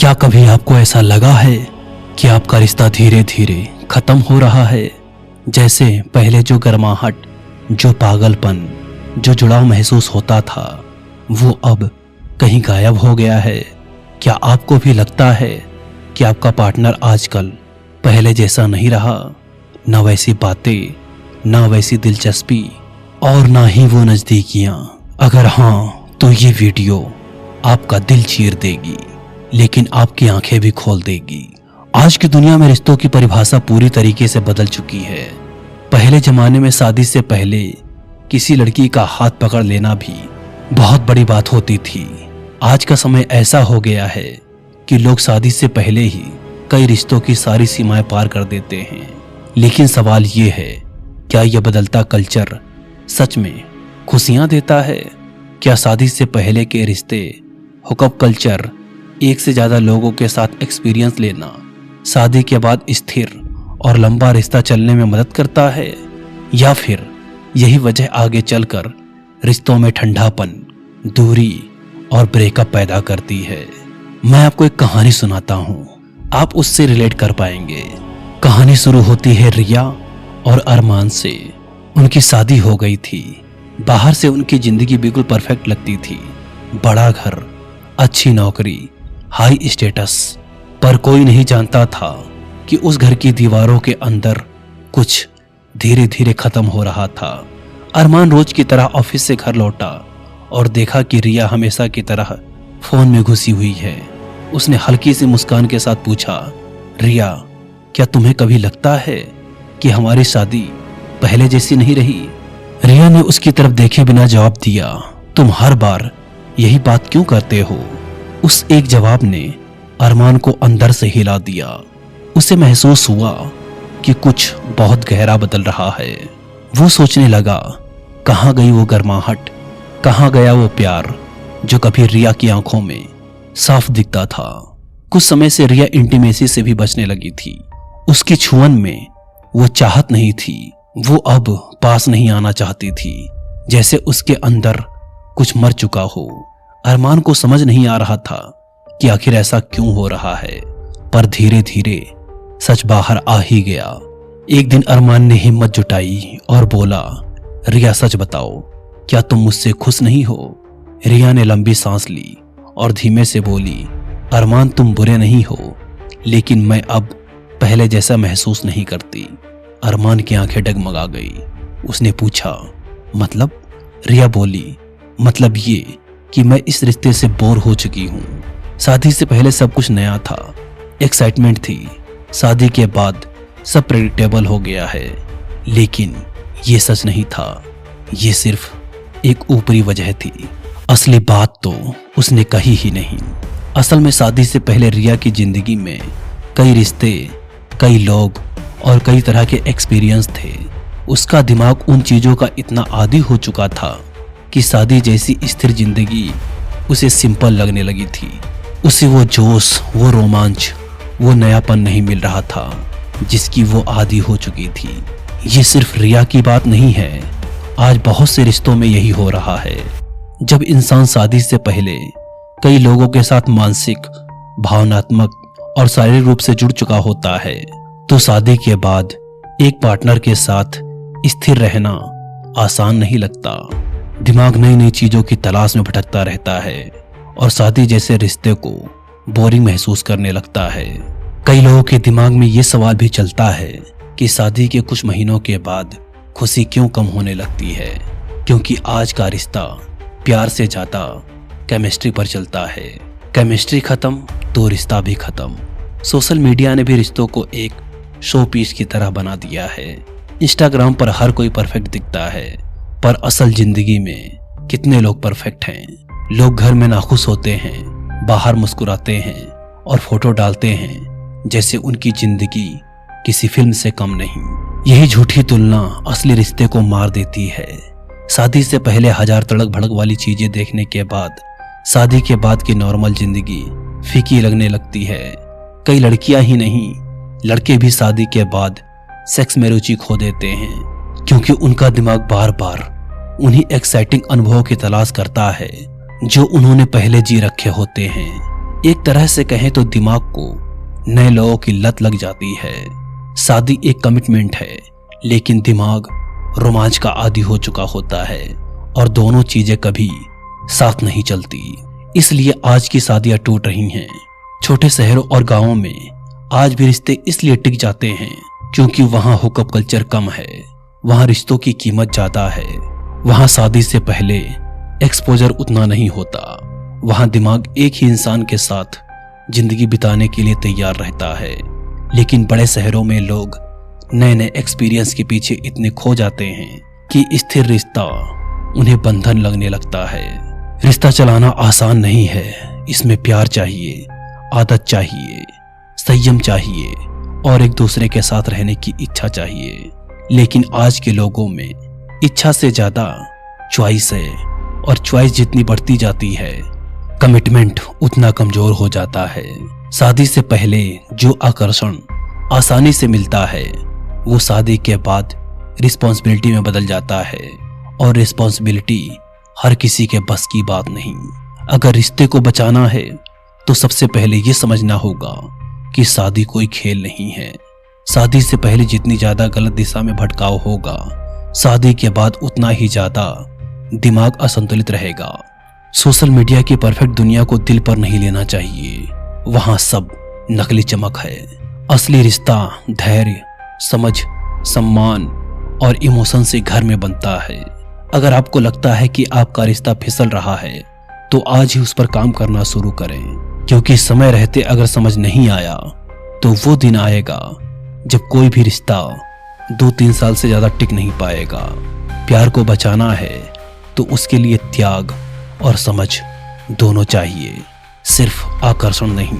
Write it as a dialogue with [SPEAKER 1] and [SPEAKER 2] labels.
[SPEAKER 1] क्या कभी आपको ऐसा लगा है कि आपका रिश्ता धीरे धीरे खत्म हो रहा है? जैसे पहले जो गर्माहट, जो पागलपन, जो जुड़ाव महसूस होता था, वो अब कहीं गायब हो गया है। क्या आपको भी लगता है कि आपका पार्टनर आजकल पहले जैसा नहीं रहा? ना वैसी बातें, ना वैसी दिलचस्पी और ना ही वो नजदीकियां। अगर हाँ, तो ये वीडियो आपका दिल चीर देगी, लेकिन आपकी आंखें भी खोल देगी। आज की दुनिया में रिश्तों की परिभाषा पूरी तरीके से बदल चुकी है। पहले जमाने में शादी से पहले किसी लड़की का हाथ पकड़ लेना भी बहुत बड़ी बात होती थी। आज का समय ऐसा हो गया है कि लोग शादी से पहले ही कई रिश्तों की सारी सीमाएं पार कर देते हैं। लेकिन सवाल ये है, क्या यह बदलता कल्चर सच में खुशियां देता है? क्या शादी से पहले के रिश्ते, हुकअप कल्चर, एक से ज्यादा लोगों के साथ एक्सपीरियंस लेना शादी के बाद स्थिर और लंबा रिश्ता चलने में मदद करता है? या फिर यही वजह आगे चलकर रिश्तों में ठंडापन, दूरी और ब्रेकअप पैदा करती है? मैं आपको एक कहानी सुनाता हूँ, आप उससे रिलेट कर पाएंगे। कहानी शुरू होती है रिया और अरमान से। उनकी शादी हो गई थी। बाहर से उनकी जिंदगी बिल्कुल परफेक्ट लगती थी। बड़ा घर, अच्छी नौकरी, हाई स्टेटस, पर कोई नहीं जानता था कि उस घर की दीवारों के अंदर कुछ धीरे धीरे खत्म हो रहा था। अरमान रोज की तरह ऑफिस से घर लौटा और देखा कि रिया हमेशा की तरह फोन में घुसी हुई है। उसने हल्की सी मुस्कान के साथ पूछा, रिया, क्या तुम्हें कभी लगता है कि हमारी शादी पहले जैसी नहीं रही? रिया ने उसकी तरफ देखे बिना जवाब दिया, तुम हर बार यही बात क्यों करते हो? उस एक जवाब ने अरमान को अंदर से हिला दिया। उसे महसूस हुआ कि कुछ बहुत गहरा बदल रहा है। वो सोचने लगा, कहाँ गई वो गर्माहट, कहाँ गया वो प्यार जो कभी रिया की आंखों में साफ दिखता था। कुछ समय से रिया इंटीमेसी से भी बचने लगी थी। उसकी छुअन में वो चाहत नहीं थी। वो अब पास नहीं आना चाहती थी, जैसे उसके अंदर कुछ मर चुका हो। अरमान को समझ नहीं आ रहा था कि आखिर ऐसा क्यों हो रहा है, पर धीरे धीरे सच बाहर आ ही गया। एक दिन अरमान ने हिम्मत जुटाई और बोला, रिया सच बताओ, क्या तुम मुझसे खुश नहीं हो? रिया ने लंबी सांस ली और धीमे से बोली, अरमान तुम बुरे नहीं हो, लेकिन मैं अब पहले जैसा महसूस नहीं करती। अरमान की आंखें डगमगा गई। उसने पूछा, मतलब? रिया बोली, मतलब ये कि मैं इस रिश्ते से बोर हो चुकी हूँ। शादी से पहले सब कुछ नया था, एक्साइटमेंट थी। शादी के बाद सब प्रेडिक्टेबल हो गया है। लेकिन ये सच नहीं था, ये सिर्फ एक ऊपरी वजह थी। असली बात तो उसने कही ही नहीं। असल में शादी से पहले रिया की जिंदगी में कई रिश्ते, कई लोग और कई तरह के एक्सपीरियंस थे। उसका दिमाग उन चीजों का इतना आदी हो चुका था कि शादी जैसी स्थिर जिंदगी उसे सिंपल लगने लगी थी। उसे वो जोश, वो रोमांच, वो नयापन नहीं मिल रहा था जिसकी वो आदी हो चुकी थी। ये सिर्फ रिया की बात नहीं है, आज बहुत से रिश्तों में यही हो रहा है। जब इंसान शादी से पहले कई लोगों के साथ मानसिक, भावनात्मक और शारीरिक रूप से जुड़ चुका होता है, तो शादी के बाद एक पार्टनर के साथ स्थिर रहना आसान नहीं लगता। दिमाग नई नई चीजों की तलाश में भटकता रहता है और शादी जैसे रिश्ते को बोरिंग महसूस करने लगता है। कई लोगों के दिमाग में ये सवाल भी चलता है कि शादी के कुछ महीनों के बाद खुशी क्यों कम होने लगती है, क्योंकि आज का रिश्ता प्यार से ज्यादा केमिस्ट्री पर चलता है। केमिस्ट्री खत्म तो रिश्ता भी खत्म। सोशल मीडिया ने भी रिश्तों को एक शो पीस की तरह बना दिया है। इंस्टाग्राम पर हर कोई परफेक्ट दिखता है, पर असल जिंदगी में कितने लोग परफेक्ट हैं? लोग घर में नाखुश होते हैं, बाहर मुस्कुराते हैं और फोटो डालते हैं जैसे उनकी जिंदगी किसी फिल्म से कम नहीं। यही झूठी तुलना असली रिश्ते को मार देती है। शादी से पहले हजार तड़क भड़क वाली चीजें देखने के बाद शादी के बाद की नॉर्मल जिंदगी फीकी लगने लगती है। कई लड़कियां ही नहीं, लड़के भी शादी के बाद सेक्स में रुचि खो देते हैं, क्योंकि उनका दिमाग बार बार उन्हीं एक्साइटिंग अनुभवों की तलाश करता है जो उन्होंने पहले जी रखे होते हैं। एक तरह से कहें तो दिमाग को नए लोगों की लत लग जाती है। शादी एक कमिटमेंट है, लेकिन दिमाग रोमांच का आदी हो चुका होता है और दोनों चीजें कभी साथ नहीं चलती। इसलिए आज की शादियां टूट रही हैं। छोटे शहरों और गांवों में आज भी रिश्ते इसलिए टिक जाते हैं क्योंकि वहां हुकअप कल्चर कम है, वहां रिश्तों की कीमत ज्यादा है, वहां शादी से पहले एक्सपोजर उतना नहीं होता, वहां दिमाग एक ही इंसान के साथ जिंदगी बिताने के लिए तैयार रहता है। लेकिन बड़े शहरों में लोग नए नए एक्सपीरियंस के पीछे इतने खो जाते हैं कि स्थिर रिश्ता उन्हें बंधन लगने लगता है। रिश्ता चलाना आसान नहीं है, इसमें प्यार चाहिए, आदत चाहिए, संयम चाहिए और एक दूसरे के साथ रहने की इच्छा चाहिए। लेकिन आज के लोगों में इच्छा से ज्यादा चॉइस है और चॉइस जितनी बढ़ती जाती है कमिटमेंट उतना कमजोर हो जाता है। शादी से पहले जो आकर्षण आसानी से मिलता है वो शादी के बाद रिस्पॉन्सिबिलिटी में बदल जाता है और रिस्पॉन्सिबिलिटी हर किसी के बस की बात नहीं। अगर रिश्ते को बचाना है तो सबसे पहले ये समझना होगा कि शादी कोई खेल नहीं है। शादी से पहले जितनी ज्यादा गलत दिशा में भटकाव होगा, शादी के बाद उतना ही ज्यादा दिमाग असंतुलित रहेगा। सोशल मीडिया की परफेक्ट दुनिया को दिल पर नहीं लेना चाहिए, वहां सब नकली चमक है। असली रिश्ता धैर्य, समझ, सम्मान और इमोशन से घर में बनता है। अगर आपको लगता है कि आपका रिश्ता फिसल रहा है तो आज ही उस पर काम करना शुरू करें, क्योंकि समय रहते अगर समझ नहीं आया तो वो दिन आएगा जब कोई भी रिश्ता 2-3 साल से ज्यादा टिक नहीं पाएगा। प्यार को बचाना है तो उसके लिए त्याग और समझ दोनों चाहिए, सिर्फ आकर्षण नहीं।